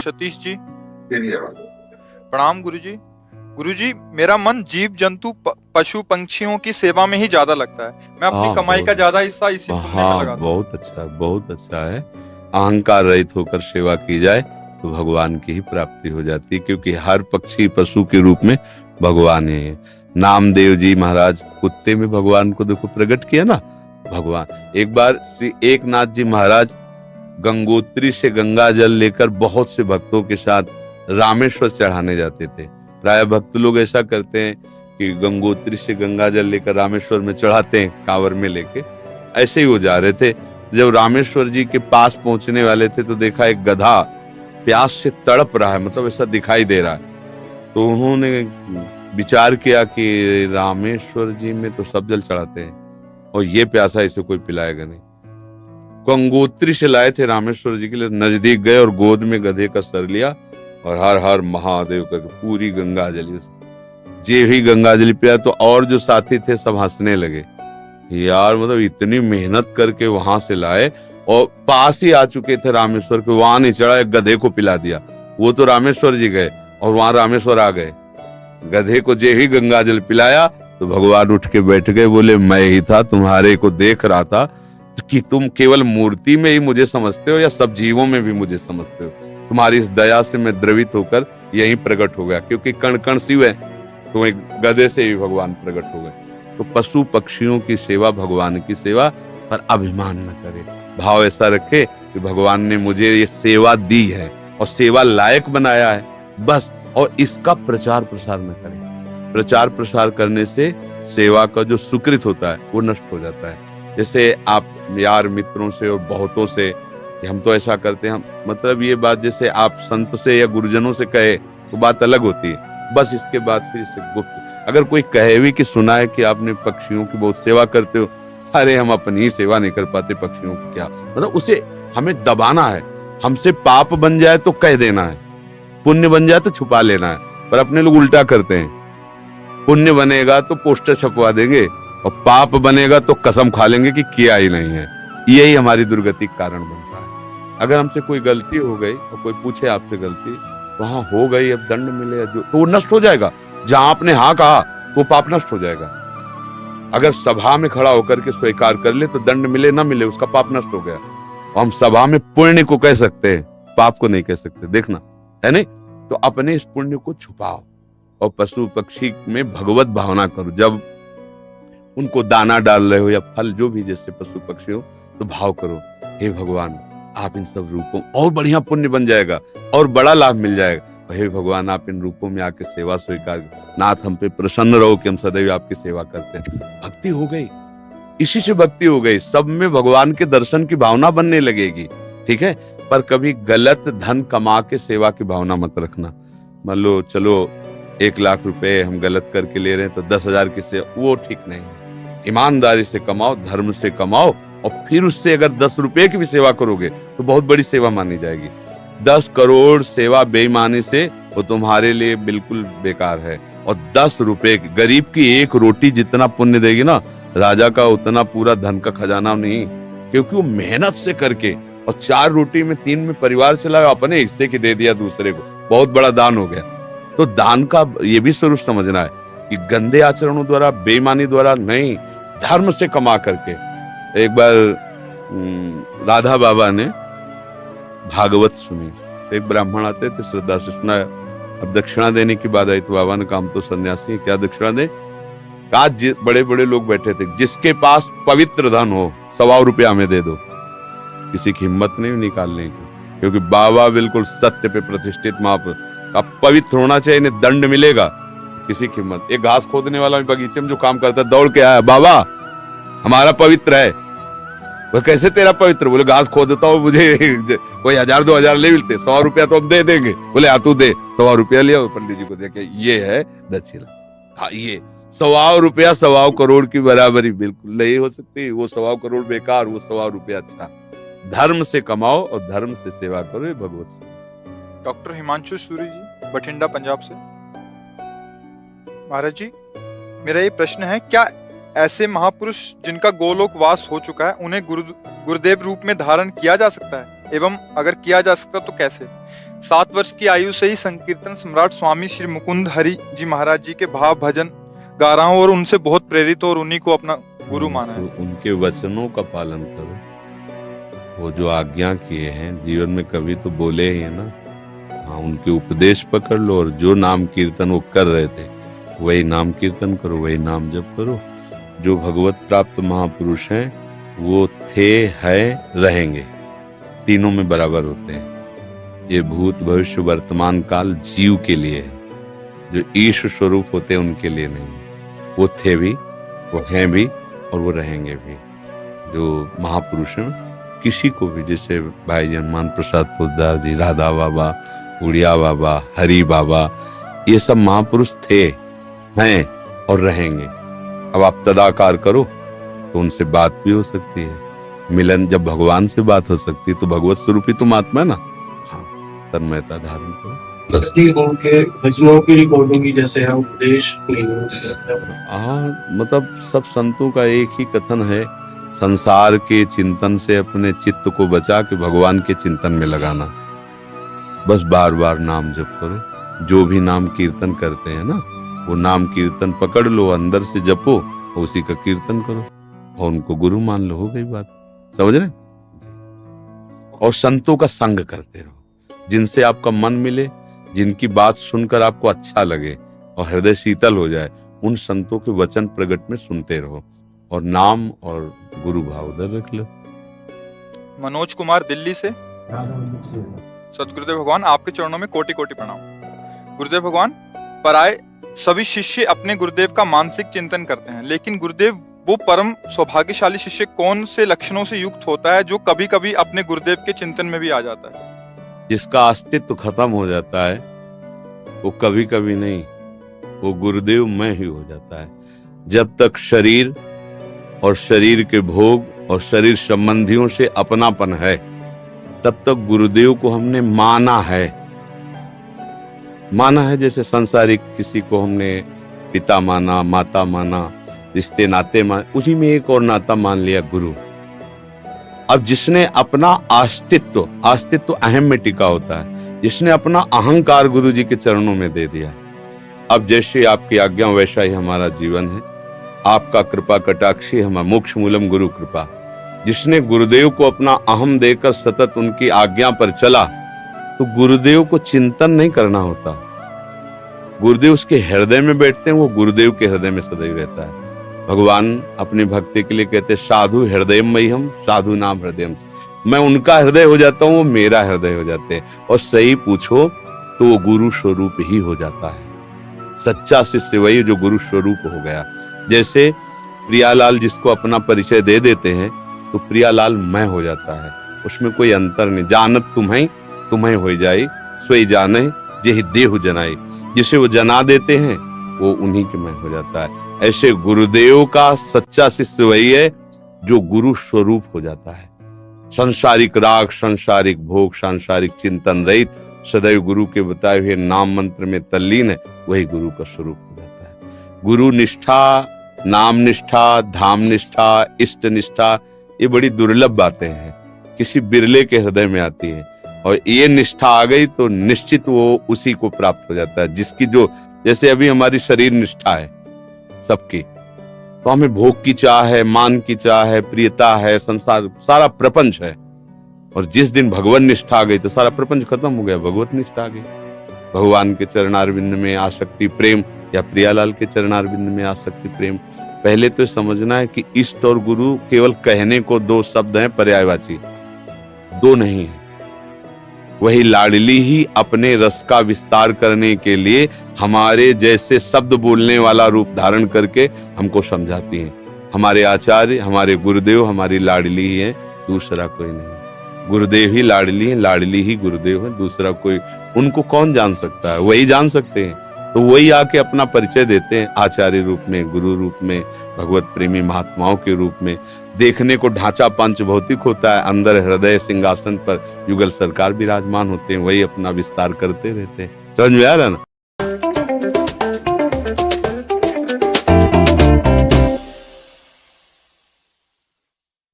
सतीश जी। प्रणाम गुरुजी। गुरुजी, मेरा मन जीव जंतु पशु पंछियों की सेवा में ही ज्यादा लगता है। मैं अपनी कमाई का ज्यादा हिस्सा इसी पुण्य में लगाता हूँ। बहुत अच्छा है। अहंकार रहित होकर सेवा की जाए तो भगवान की ही प्राप्ति हो जाती है, क्योंकि हर पक्षी पशु के रूप में भगवान है। नामदेव जी महाराज कुत्ते में भगवान को देखो प्रकट किया ना भगवान। एक बार श्री एकनाथ जी महाराज गंगोत्री से गंगा जल लेकर बहुत से भक्तों के साथ रामेश्वर चढ़ाने जाते थे। प्राय भक्त लोग ऐसा करते हैं कि गंगोत्री से गंगा जल लेकर रामेश्वर में चढ़ाते हैं कांवर में लेके। ऐसे ही वो जा रहे थे। जब रामेश्वर जी के पास पहुंचने वाले थे तो देखा एक गधा प्यास से तड़प रहा है, मतलब ऐसा दिखाई दे रहा है। तो उन्होंने विचार किया कि रामेश्वर जी में तो सब जल चढ़ाते हैं और ये प्यासा इसे कोई पिलाएगा नहीं। गंगोत्री से लाए थे रामेश्वर जी के लिए, नजदीक गए और गोद में गधे का सर लिया और हर हर महादेव करके पूरी गंगा जली। जे ही गंगा जली पिया तो और जो साथी थे सब हंसने लगे, यार मतलब इतनी मेहनत करके वहां से लाए और पास ही आ चुके थे रामेश्वर के, वहां नहीं चढ़ा, एक गधे को पिला दिया। वो तो रामेश्वर जी गए और वहां रामेश्वर आ गए। गधे को जे ही गंगा जल पिलाया तो भगवान उठ के बैठ गए, बोले मैं ही था, तुम्हारे को देख रहा था कि तुम केवल मूर्ति में ही मुझे समझते हो या सब जीवों में भी मुझे समझते हो। तुम्हारी इस दया से मैं द्रवित होकर यहीं प्रकट हो गया, क्योंकि कण कण शिव है तो एक गधे से ही भगवान प्रकट हो गए। तो पशु पक्षियों की सेवा भगवान की सेवा, पर अभिमान न करे, भाव ऐसा रखे कि भगवान ने मुझे ये सेवा दी है और सेवा लायक बनाया है बस, और इसका प्रचार प्रसार न करे। प्रचार प्रसार करने से सेवा का जो सुकृत होता है वो नष्ट हो जाता है। जैसे आप यार मित्रों से और बहुतों से कि हम तो ऐसा करते हैं, मतलब ये बात जैसे आप संत से या गुरुजनों से कहे तो बात अलग होती है, बस इसके बाद फिर इसे गुप्त। अगर कोई कहे भी कि सुना है कि आपने पक्षियों की बहुत सेवा करते हो, अरे हम अपनी ही सेवा नहीं कर पाते, पक्षियों की क्या, मतलब उसे हमें दबाना है। हमसे पाप बन जाए तो कह देना है, पुण्य बन जाए तो छुपा लेना है, पर अपने लोग उल्टा करते हैं। पुण्य बनेगा तो पोस्टर छपवा देंगे और पाप बनेगा तो कसम खा लेंगे कि किया ही नहीं है। यही हमारी दुर्गति का कारण बनता है। अगर हमसे कोई गलती हो गई और कोई पूछे आपसे गलती, वहां हो गई, अब दंड मिले जो तो वो नष्ट हो जाएगा। जहां आपने हाँ कहा तो पाप नष्ट हो जाएगा। अगर सभा में खड़ा होकर के स्वीकार कर ले तो दंड मिले ना मिले उसका पाप नष्ट हो गया। और हम सभा में पुण्य को कह सकते हैं, पाप को नहीं कह सकते, देखना है नहीं। तो अपने इस पुण्य को छुपाओ और पशु पक्षी में भगवत भावना करो। जब उनको दाना डाल रहे हो या फल जो भी जैसे पशु पक्षी हो, तो भाव करो, हे भगवान आप इन सब रूपों, और बढ़िया पुण्य बन जाएगा और बड़ा लाभ मिल जाएगा। हे भगवान आप इन रूपों में आके सेवा स्वीकार, नाथ हम पे प्रसन्न रहो कि हम सदैव आपकी सेवा करते हैं। भक्ति हो गई, इसी से भक्ति हो गई। सब में भगवान के दर्शन की भावना बनने लगेगी, ठीक है। पर कभी गलत धन कमा के सेवा की भावना मत रखना। मान लो चलो 1 लाख रुपए हम गलत करके ले रहे हैं तो 10,000 की सेवा, वो ठीक नहीं है। ईमानदारी से कमाओ, धर्म से कमाओ, और फिर उससे अगर 10 रुपए की भी सेवा करोगे तो बहुत बड़ी सेवा मानी जाएगी। 10 करोड़ सेवा बेईमानी से वो तुम्हारे लिए बिल्कुल बेकार है। और 10 रुपए गरीब की 1 रोटी जितना पुण्य देगी ना, राजा का उतना पूरा धन का खजाना नहीं, क्योंकि वो मेहनत से करके और 4 रोटी में 3 में परिवार चलाया, अपने हिस्से की दे दिया दूसरे को, बहुत बड़ा दान हो गया। तो दान का ये भी स्वरूप समझना है कि गंदे आचरणों द्वारा, बेईमानी द्वारा नहीं, धर्म से कमा करके। एक बार राधा बाबा ने भागवत सुनी, एक ब्राह्मण आते थे, श्रद्धा से सुना। अब दक्षिणा देने की बात आई तो बाबा ने कहा हम तो सन्यासी हैं, क्या दक्षिणा दें। आज बड़े बड़े लोग बैठे थे, जिसके पास पवित्र धन हो 125 रुपया हमें दे दो। किसी की हिम्मत नहीं निकालने की, क्योंकि बाबा बिल्कुल सत्य पे प्रतिष्ठित महापुरुष। अब पवित्र होना चाहिए, इन्हें दंड मिलेगा। किसी की हिम्मत। एक घास खोदने वाला बगीचे में जो काम करता है दौड़ के आया, बाबा हमारा पवित्र है। वह कैसे तेरा पवित्र? बोले घास खोदता हूँ, मुझे कोई 1000-2000 ले मिलते, 100 रुपया तो हम दे देंगे। बोले हाँ तू दे। 100 रुपया लिया, पंडित जी को देखे, ये है दक्षिणा। हाँ ये 100 रुपया 100 करोड़ की बराबरी बिल्कुल नहीं हो सकती। वो 100 करोड़ बेकार, वो 100 रुपया अच्छा। धर्म से कमाओ और धर्म से सेवा करो, ये भगवत। डॉक्टर हिमांशु सूरी जी, बठिंडा पंजाब से। महाराज जी, मेरा ये प्रश्न है, क्या ऐसे महापुरुष जिनका गोलोक वास हो चुका है, उन्हें गुरुदेव रूप में धारण किया जा सकता है? एवं अगर किया जा सकता तो कैसे? 7 वर्ष की आयु से ही संकीर्तन सम्राट स्वामी श्री मुकुंद हरि जी महाराज जी के भाव भजन गा रहा हूँ और उनसे बहुत प्रेरित और उन्हीं को अपना गुरु माना है। उनके वचनों का पालन करो, वो जो आज्ञा किए हैं जीवन में कभी तो बोले ही है ना। हाँ, उनके उपदेश पकड़ लो और जो नाम कीर्तन वो कर रहे थे वही नाम कीर्तन करो, वही नाम जप करो। जो भगवत प्राप्त महापुरुष हैं वो थे, है, रहेंगे, तीनों में बराबर होते हैं। ये भूत भविष्य वर्तमान काल जीव के लिए है, जो ईश स्वरूप होते हैं उनके लिए नहीं। वो थे भी, वो हैं भी और वो रहेंगे भी। जो महापुरुष हैं किसी को भी, जैसे भाई जी हनुमान प्रसाद पोद्दार जी, राधा बाबा, उड़िया बाबा, हरि बाबा, ये सब महापुरुष थे, हैं और रहेंगे। अब आप तदाकार करो तो उनसे बात भी हो सकती है। मिलन, जब भगवान से बात हो सकती है तो भगवत स्वरूपी तुम आत्मा है ना। हाँ, तन्मयता धारण करो। उनके भजनों की रिकॉर्डिंग की जैसे है उपदेश नहीं हाँ, मतलब सब संतों का एक ही कथन है, संसार के चिंतन से अपने चित्त को बचा के भगवान के चिंतन में लगाना। बस बार बार नाम जप करो। जो भी नाम कीर्तन करते हैं ना, वो नाम कीर्तन पकड़ लो, अंदर से जपो, उसी का कीर्तन करो और उनको गुरु मान लो, हो गई बात। समझ रहे? और संतों का संग करते रहो, जिनसे आपका मन मिले, जिनकी बात सुनकर आपको अच्छा लगे और हृदय शीतल हो जाए, उन संतों के वचन प्रगट में सुनते रहो और नाम और गुरु भाव उधर रख लो। मनोज कुमार दिल्ली से। सतगुरुदेव भगवान, आपके चरणों में कोटि कोटि प्रणाम। गुरुदेव भगवान, पराये सभी शिष्य अपने गुरुदेव का मानसिक चिंतन करते हैं, लेकिन गुरुदेव वो परम सौभाग्यशाली शिष्य कौन से लक्षणों से युक्त होता है जो कभी कभी अपने गुरुदेव के चिंतन में भी आ जाता है? जिसका अस्तित्व खत्म हो जाता है वो कभी कभी नहीं, वो गुरुदेव में ही हो जाता है। जब तक शरीर और शरीर के भोग और शरीर संबंधियों से अपनापन है, तब तक गुरुदेव को हमने माना है। जैसे संसारिक किसी को हमने पिता माना, माता माना, रिश्ते नाते माने, उसी में एक और नाता मान लिया, गुरु। अब जिसने अपना अस्तित्व अहम में टिका होता है, जिसने अपना अहंकार गुरु जी के चरणों में दे दिया, अब जैसे आपकी आज्ञा वैसा ही हमारा जीवन है। आपका कृपा कटाक्षी हमारा मोक्ष मूलम गुरु कृपा। जिसने गुरुदेव को अपना अहम देकर सतत उनकी आज्ञा पर चला, तो गुरुदेव को चिंतन नहीं करना होता। गुरुदेव उसके हृदय में बैठते हैं, वो गुरुदेव के हृदय में सदैव रहता है। भगवान अपनी भक्ति के लिए कहते साधु हृदय मह्यम, साधु नाम हृदय। मैं उनका हृदय हो जाता हूँ, वो मेरा हृदय हो जाते हैं। और सही पूछो तो वो गुरु स्वरूप ही हो जाता है। सच्चा शिष्य वही जो गुरु स्वरूप हो गया। जैसे प्रियालाल जिसको अपना परिचय दे देते हैं तो प्रियालाल मैं हो जाता है, उसमें कोई अंतर नहीं। जानत तुम्हें हो जाए, सोई जाने जेहि देहु जनाई। जिसे वो जना देते हैं वो उन्हीं के मैं हो जाता है। ऐसे गुरुदेव का सच्चा शिष्य वही है जो गुरु स्वरूप हो जाता है। सांसारिक राग, सांसारिक भोग, सांसारिक चिंतन रहित, सदैव गुरु के बताए हुए नाम मंत्र में तल्लीन है, वही गुरु का स्वरूप हो जाता है। गुरु निष्ठा, नाम निष्ठा, धाम निष्ठा, इष्ट निष्ठा, ये बड़ी दुर्लभ बातें हैं, किसी बिरले के हृदय में आती है। और ये निष्ठा आ गई तो निश्चित वो उसी को प्राप्त हो जाता है जिसकी जो, जैसे अभी हमारी शरीर निष्ठा है सबकी, तो हमें भोग की चाह है, मान की चाह है, प्रियता है, संसार सारा प्रपंच है। और जिस दिन भगवान निष्ठा आ गई तो सारा प्रपंच खत्म हो गया, भगवत निष्ठा आ गई। भगवान के चरणारविंद में आसक्ति प्रेम, या प्रियालाल के चरणारविंद में आसक्ति प्रेम। पहले तो समझना है कि इष्ट और गुरु केवल कहने को दो शब्द हैं, पर्यायवाची, दो नहीं है। वही लाडली ही अपने रस का विस्तार करने के लिए हमारे जैसे शब्द बोलने वाला रूप धारण करके हमको समझाती हैं। हमारे आचार्य, हमारे गुरुदेव हमारी लाडली ही है, दूसरा कोई नहीं। गुरुदेव ही लाडली है, लाडली ही गुरुदेव है, दूसरा कोई उनको कौन जान सकता है, वही जान सकते हैं। तो वही आके अपना परिचय देते हैं आचार्य रूप में, गुरु रूप में, भगवत प्रेमी महात्माओं के रूप में। देखने को ढांचा पंच भौतिक होता है, अंदर हृदय सिंहासन पर युगल सरकार विराजमान होते हैं, वही अपना विस्तार करते रहते हैं। समझ में आ रहा है ना?